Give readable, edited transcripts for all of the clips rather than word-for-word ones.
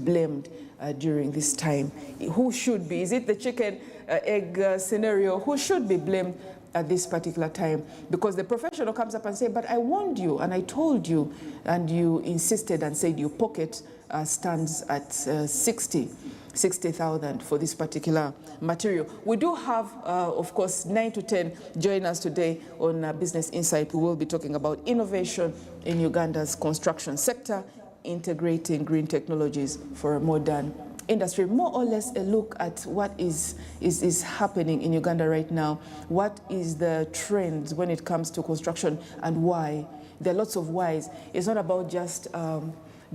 blamed during this time? Who should be? Is it the chicken egg scenario? Who should be blamed at this particular time? Because the professional comes up and says, but I warned you and I told you, and you insisted and said your pocket stands at 60,000 for this particular material. We do have, of course, 9 to 10 join us today on Business Insight. We will be talking about innovation in Uganda's construction sector, integrating green technologies for a modern industry. More or less a look at what is happening in Uganda right now. What is the trends when it comes to construction and why? There are lots of whys. It's not about just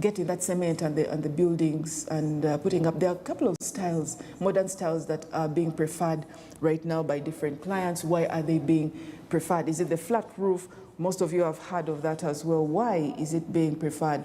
getting that cement and the buildings and putting up. There are a couple of styles, modern styles that are being preferred right now by different clients. Why are they being preferred? Is it the flat roof? Most of you have heard of that as well. Why is it being preferred?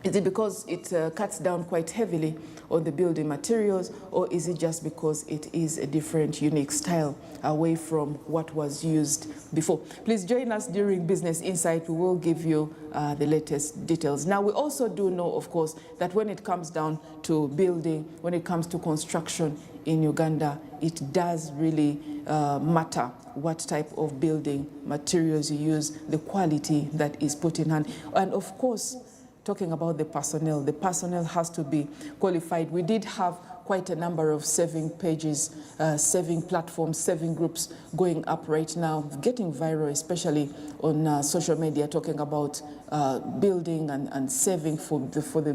Is it because it cuts down quite heavily on the building materials, or is it just because it is a different, unique style away from what was used before? Please join us during Business Insight. We will give you the latest details. Now, we also do know, of course, that when it comes down to building, when it comes to construction in Uganda, it does really matter what type of building materials you use, the quality that is put in hand, and of course, talking about the personnel has to be qualified. We did have quite a number of saving pages, saving platforms, saving groups going up right now, getting viral, especially on social media, talking about building and saving for the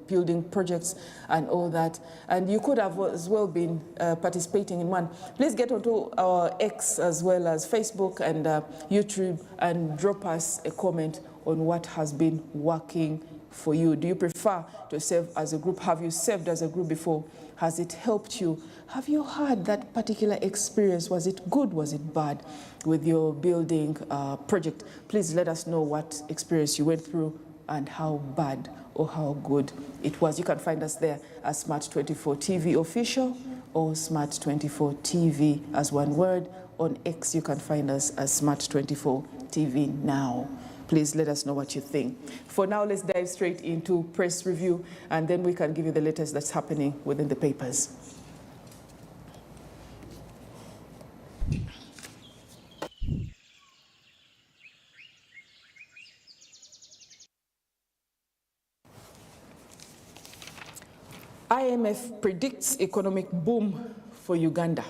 building projects and all that. And you could have as well been participating in one. Please get onto our X as well as Facebook and YouTube and drop us a comment on what has been working for you. Do you prefer to save as a group? Have you saved as a group before? Has it helped you? Have you had that particular experience? Was it good? Was it bad with your building project? Please let us know what experience you went through and how bad or how good it was. You can find us there as Smart24 TV Official or Smart24 TV as one word. On X, you can find us as Smart24 TV Now. Please let us know what you think. For now, let's dive straight into press review, and then we can give you the latest that's happening within the papers. IMF predicts economic boom for Uganda.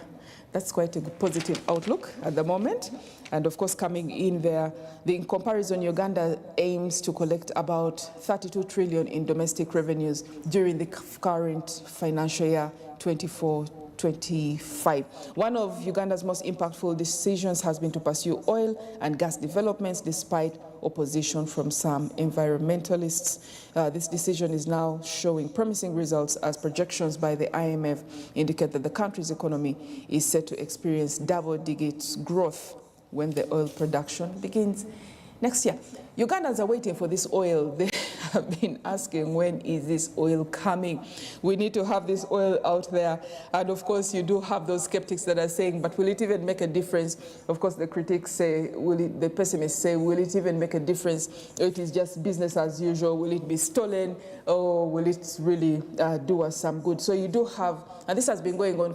That's quite a positive outlook at the moment. And of course, coming in there, in comparison, Uganda aims to collect about 32 trillion in domestic revenues during the current financial year 24-25. One of Uganda's most impactful decisions has been to pursue oil and gas developments despite opposition from some environmentalists. This decision is now showing promising results as projections by the IMF indicate that the country's economy is set to experience double-digit growth when the oil production begins next year. Ugandans are waiting for this oil. They have been asking, when is this oil coming? We need to have this oil out there. And of course, you do have those skeptics that are saying, but will it even make a difference? Of course, the critics say, the pessimists say, will it even make a difference? Or it is just business as usual. Will it be stolen? Or will it really do us some good? So you do have, and this has been going on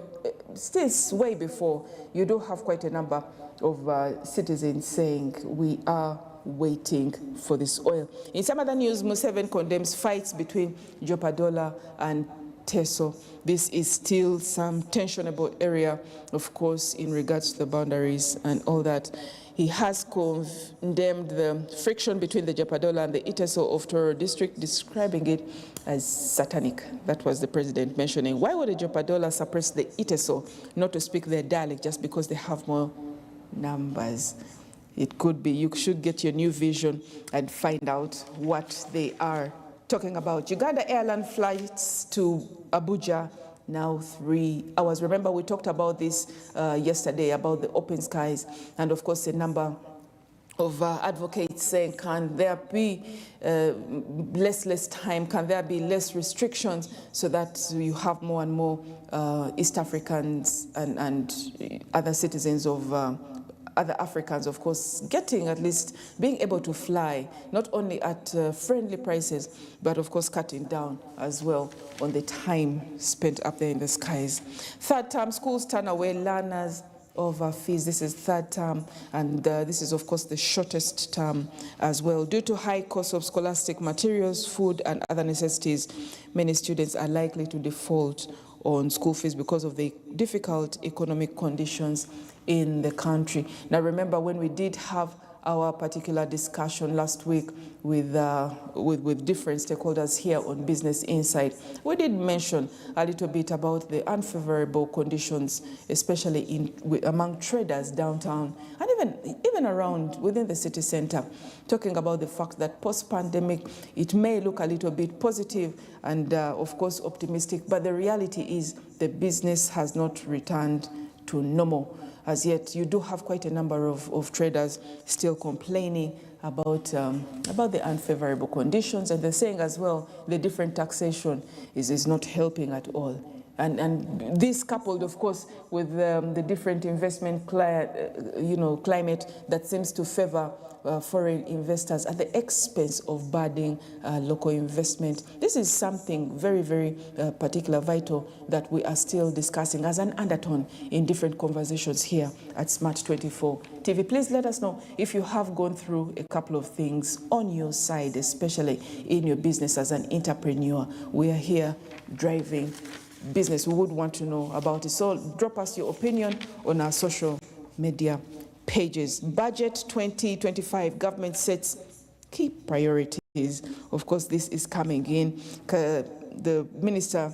since way before, you do have quite a number of citizens saying we are waiting for this oil. In some other news, Museveni condemns fights between Jopadola and Teso. This is still some tensionable area, of course, in regards to the boundaries and all that. He has condemned the friction between the Jopadola and the Iteso of Toro district, describing it as satanic. That was the president mentioning. Why would the Jopadola suppress the Iteso, not to speak their dialect, just because they have more numbers? It could be. You should get your new vision and find out what they are talking about. Uganda Airline flights to Abuja now 3 hours. Remember, we talked about this yesterday, about the open skies, and of course a number of advocates saying, can there be less time? Can there be less restrictions so that you have more and more East Africans and other citizens of other Africans, of course, getting at least being able to fly, not only at friendly prices, but of course cutting down as well on the time spent up there in the skies. Third term, schools turn away learners over fees. This is third term, and this is of course the shortest term as well. Due to high cost of scholastic materials, food and other necessities, many students are likely to default on school fees because of the difficult economic conditions in the country. Now remember, when we did have our particular discussion last week with different stakeholders here on Business Insight, we did mention a little bit about the unfavorable conditions, especially among traders downtown and even around within the city center, talking about the fact that post-pandemic it may look a little bit positive and of course optimistic, but the reality is the business has not returned to normal. As yet, you do have quite a number of traders still complaining about the unfavorable conditions, and they're saying as well the different taxation is not helping at all. And this coupled, of course, with the different investment climate that seems to favor foreign investors at the expense of budding local investment. This is something very, very particular, vital, that we are still discussing as an undertone in different conversations here at Smart 24 TV. Please let us know if you have gone through a couple of things on your side, especially in your business as an entrepreneur. We are here driving business. We would want to know about it. So drop us your opinion on our social media pages. Budget 2025, government sets key priorities. Of course, this is coming in. The minister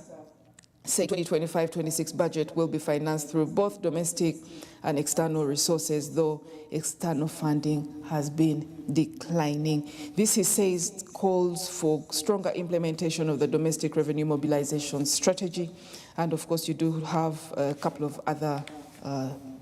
said 2025-26 budget will be financed through both domestic and external resources, though external funding has been declining. This, he says, calls for stronger implementation of the domestic revenue mobilization strategy. And of course, you do have a couple of other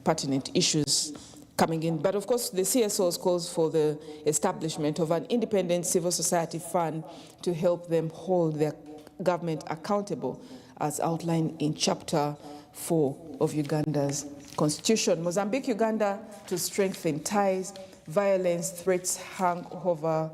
pertinent issues coming in. But of course, the CSOs calls for the establishment of an independent civil society fund to help them hold their government accountable, as outlined in Chapter 4 of Uganda's Constitution. Mozambique, Uganda to strengthen ties. Violence threats hang over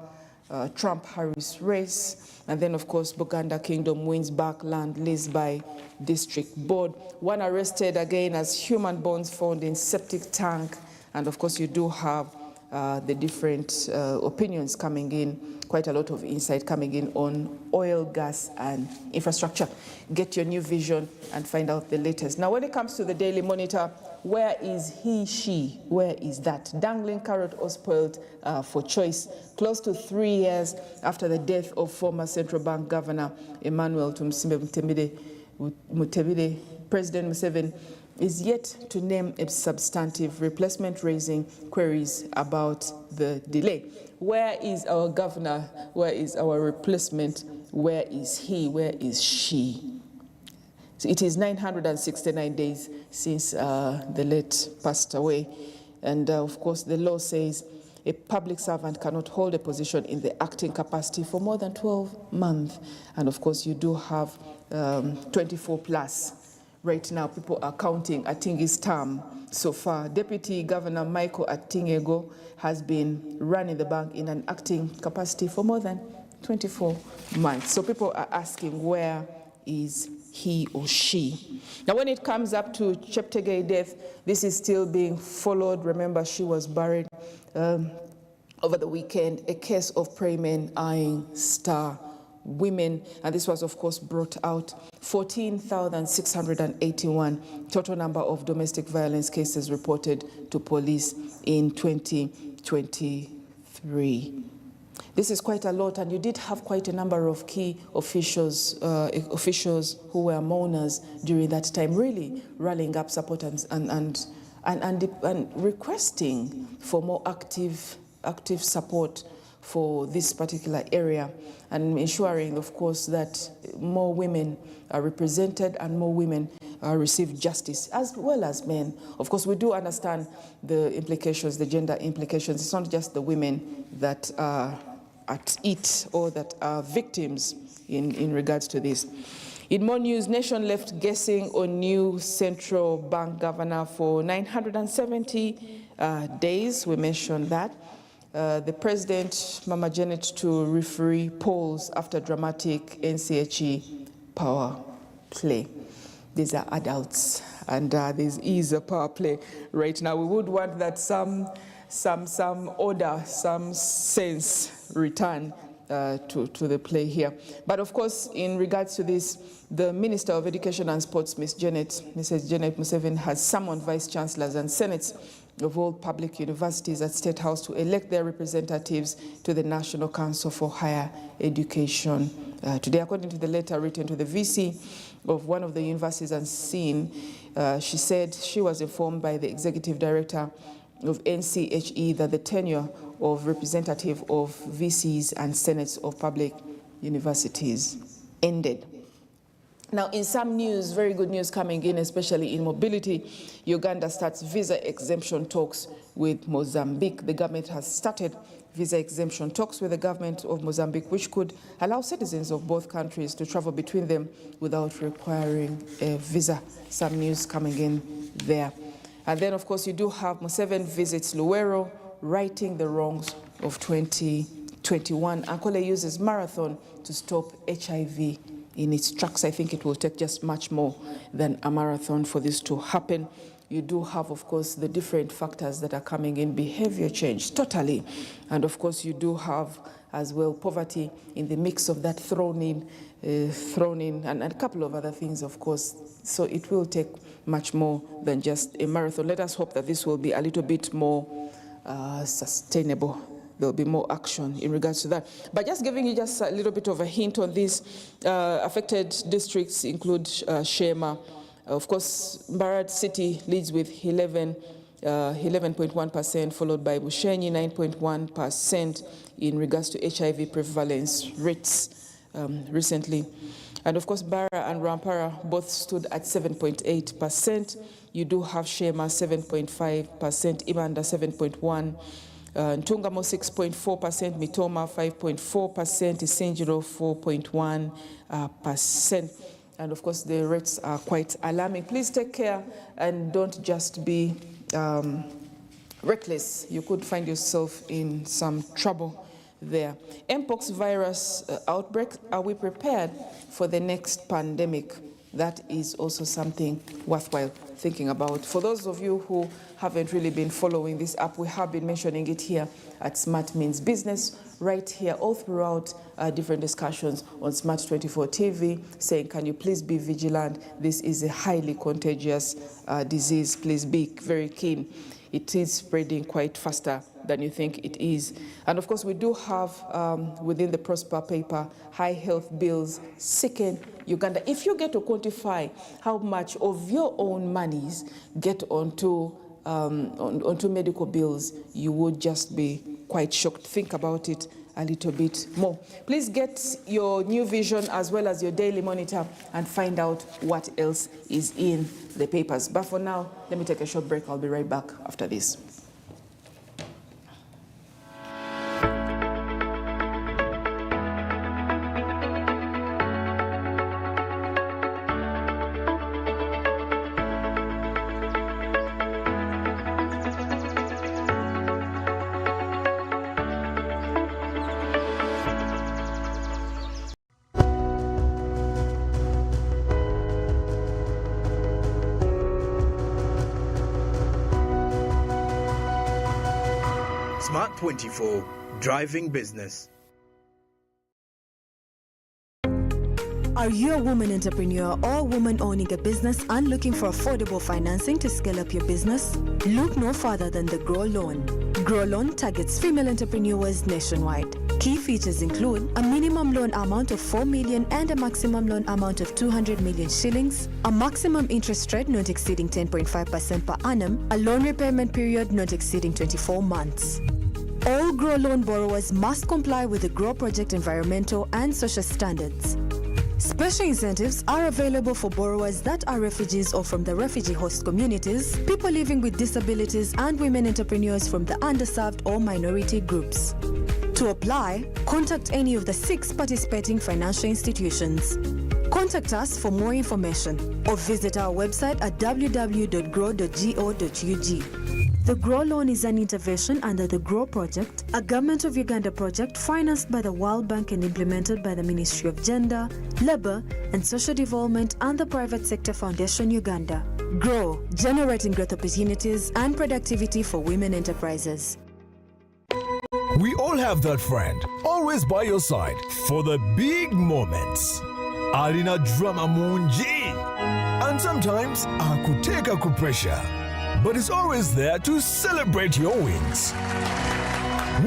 Trump-Harris race. And then, of course, Buganda Kingdom wins back land leased by District Board. One arrested again as human bones found in septic tank. And of course, you do have the different opinions coming in, quite a lot of insight coming in on oil, gas, and infrastructure. Get your new vision and find out the latest. Now, when it comes to the Daily Monitor, where is he, she? Where is that? Dangling carrot or spoiled for choice. Close to 3 years after the death of former Central Bank Governor Emmanuel Tumusiime Mutebile, President Museveni is yet to name a substantive replacement, raising queries about the delay. Where is our governor? Where is our replacement? Where is he? Where is she? So it is 969 days since the late passed away. And of course, the law says a public servant cannot hold a position in the acting capacity for more than 12 months. And of course, you do have 24 plus. Right now, people are counting Atingi's term so far. Deputy Governor Michael Atingego has been running the bank in an acting capacity for more than 24 months. So people are asking, where is he or she? Now, when it comes up to Cheptegei death, this is still being followed. Remember, she was buried over the weekend. A case of prey men eyeing star women, and this was of course brought out. 14,681 total number of domestic violence cases reported to police in 2023. This is quite a lot, and you did have quite a number of key officials who were mourners during that time, really rallying up support and requesting for more active support for this particular area, and ensuring, of course, that more women are represented and more women receive justice, as well as men. Of course, we do understand the implications, the gender implications. It's not just the women that are at it or that are victims in regards to this. In more news, nation left guessing on new central bank governor for 970 days. We mentioned that. The President, Mama Janet, to referee polls after dramatic NCHE power play. These are adults, and this is a power play right now. We would want that some order, some sense return to the play here. But of course, in regards to this, the Minister of Education and Sports, Mrs. Janet Museveni, has summoned Vice Chancellors and Senates of all public universities at State House to elect their representatives to the National Council for Higher Education. Today, according to the letter written to the VC of one of the universities and seen, she said she was informed by the Executive Director of NCHE that the tenure of representative of VCs and Senates of public universities ended. Now, in some news, very good news coming in, especially in mobility, Uganda starts visa exemption talks with Mozambique. The government has started visa exemption talks with the government of Mozambique, which could allow citizens of both countries to travel between them without requiring a visa. Some news coming in there. And then, of course, you do have Museveni visits Luwero, righting the wrongs of 2021. Ankole uses marathon to stop HIV in its tracks. I think it will take just much more than a marathon for this to happen. You do have, of course, the different factors that are coming in, behavior change, totally. And of course, you do have as well poverty in the mix of that thrown in, and a couple of other things, of course. So it will take much more than just a marathon. Let us hope that this will be a little bit more sustainable. There'll be more action in regards to that. But just giving you just a little bit of a hint on this, affected districts include Shema. Of course, Mbarara City leads with 11.1%, followed by Bushenyi, 9.1% in regards to HIV prevalence rates recently. And of course, Bara and Rampara both stood at 7.8%. You do have Shema 7.5%, Ibanda 7.1%. Ntungamo 6.4%, Mitoma 5.4%, Isinjiro 4.1%. And of course, the rates are quite alarming. Please take care and don't just be reckless. You could find yourself in some trouble there. Mpox virus outbreak, are we prepared for the next pandemic? That is also something worthwhile thinking about. For those of you who haven't really been following this up, we have been mentioning it here at Smart Means Business, right here all throughout different discussions on Smart 24 TV, saying, can you please be vigilant? This is a highly contagious disease. Please be very keen. It is spreading quite faster than you think it is. And of course, we do have within the Prosper paper, high health bills sicken Uganda. If you get to quantify how much of your own monies get onto medical bills, you would just be quite shocked. Think about it a little bit more. Please get your New Vision as well as your Daily Monitor and find out what else is in the papers. But for now, let me take a short break. I'll be right back after this. Smart 24, driving business. Are you a woman entrepreneur or a woman owning a business and looking for affordable financing to scale up your business? Look no further than the Grow Loan. Grow Loan targets female entrepreneurs nationwide. Key features include a minimum loan amount of 4 million and a maximum loan amount of 200 million shillings, a maximum interest rate not exceeding 10.5% per annum, a loan repayment period not exceeding 24 months. All Grow Loan borrowers must comply with the Grow Project environmental and social standards. Special incentives are available for borrowers that are refugees or from the refugee host communities, people living with disabilities, and women entrepreneurs from the underserved or minority groups. To apply, contact any of the 6 participating financial institutions. Contact us for more information or visit our website at www.grow.go.ug. The GROW loan is an intervention under the GROW project, a Government of Uganda project financed by the World Bank and implemented by the Ministry of Gender, Labour and Social Development and the Private Sector Foundation Uganda. GROW, generating growth opportunities and productivity for women enterprises. We all have that friend, always by your side for the big moments. Alina drama munji. And sometimes akuteka kupressure. But it's always there to celebrate your wins.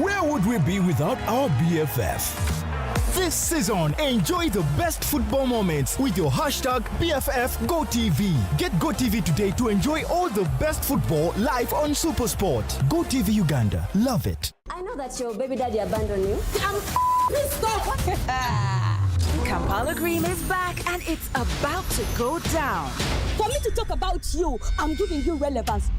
Where would we be without our BFF? This season, enjoy the best football moments with your hashtag BFFGoTV. Get GoTV today to enjoy all the best football live on SuperSport. GoTV Uganda. Love it. I know that your baby daddy abandoned you. I'm pissed off. Kampala Cream is back and it's about to go down. For me to talk about you, I'm giving you relevance.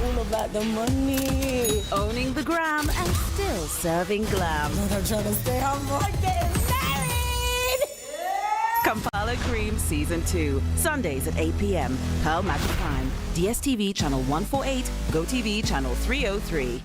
All about the money. Owning the gram and still serving glam. I'm trying to stay humble. I'm getting married. Kampala Cream Season 2, Sundays at 8 p.m. Pearl Magic Prime, DSTV Channel 148, GoTV Channel 303.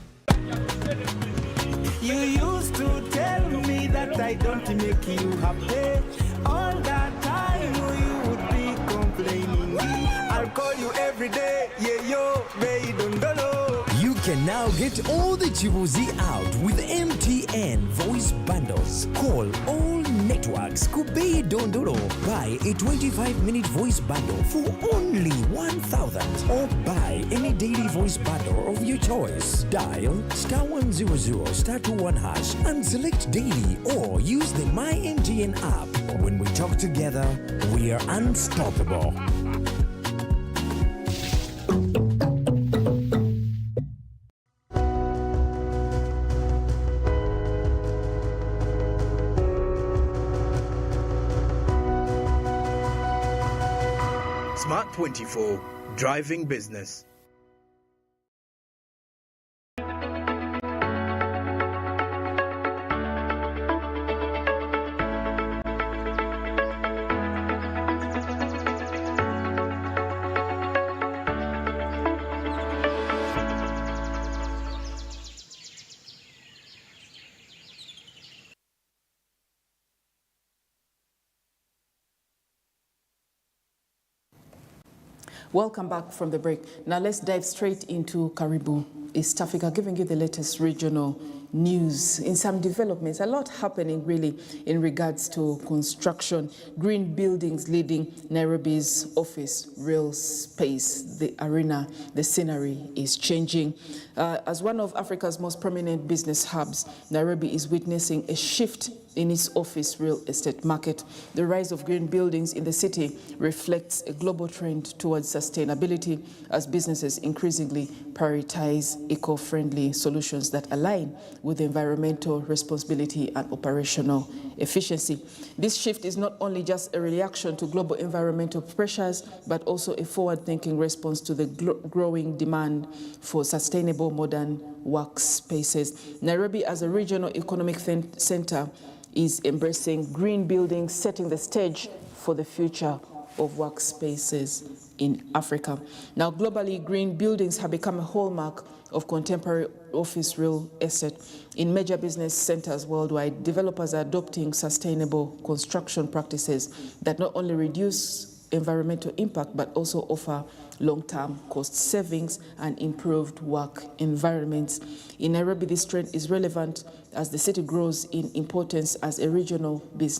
You used to tell me that I don't make you happy. All that time you would be complaining. I'll call you every day, yeah, yo, baby, don't know. You can now get all the Chibuzi out with MTN voice bundles. Call all networks Kubei Dondoro. Buy a 25-minute voice bundle for only 1,000 or buy any daily voice bundle of your choice. Dial *100 *21 hash and select daily or use the My MTN app. When we talk together, we are unstoppable. Smart 24, driving business. Welcome back from the break. Now let's dive straight into Karibu, East Africa, giving you the latest regional news. In some developments, a lot happening really in regards to construction, green buildings leading Nairobi's office real space. The arena, the scenery is changing. As one of Africa's most prominent business hubs, Nairobi is witnessing a shift in its office real estate market. The rise of green buildings in the city reflects a global trend towards sustainability as businesses increasingly prioritize eco-friendly solutions that align with environmental responsibility and operational efficiency. This shift is not only just a reaction to global environmental pressures, but also a forward-thinking response to the growing demand for sustainable modern workspaces. Nairobi, as a regional economic center, is embracing green buildings, setting the stage for the future of workspaces in Africa. Now, globally, green buildings have become a hallmark of contemporary office real estate. In major business centers worldwide, developers are adopting sustainable construction practices that not only reduce environmental impact, but also offer long-term cost savings and improved work environments. In Nairobi, this trend is relevant as the city grows in importance as a regional business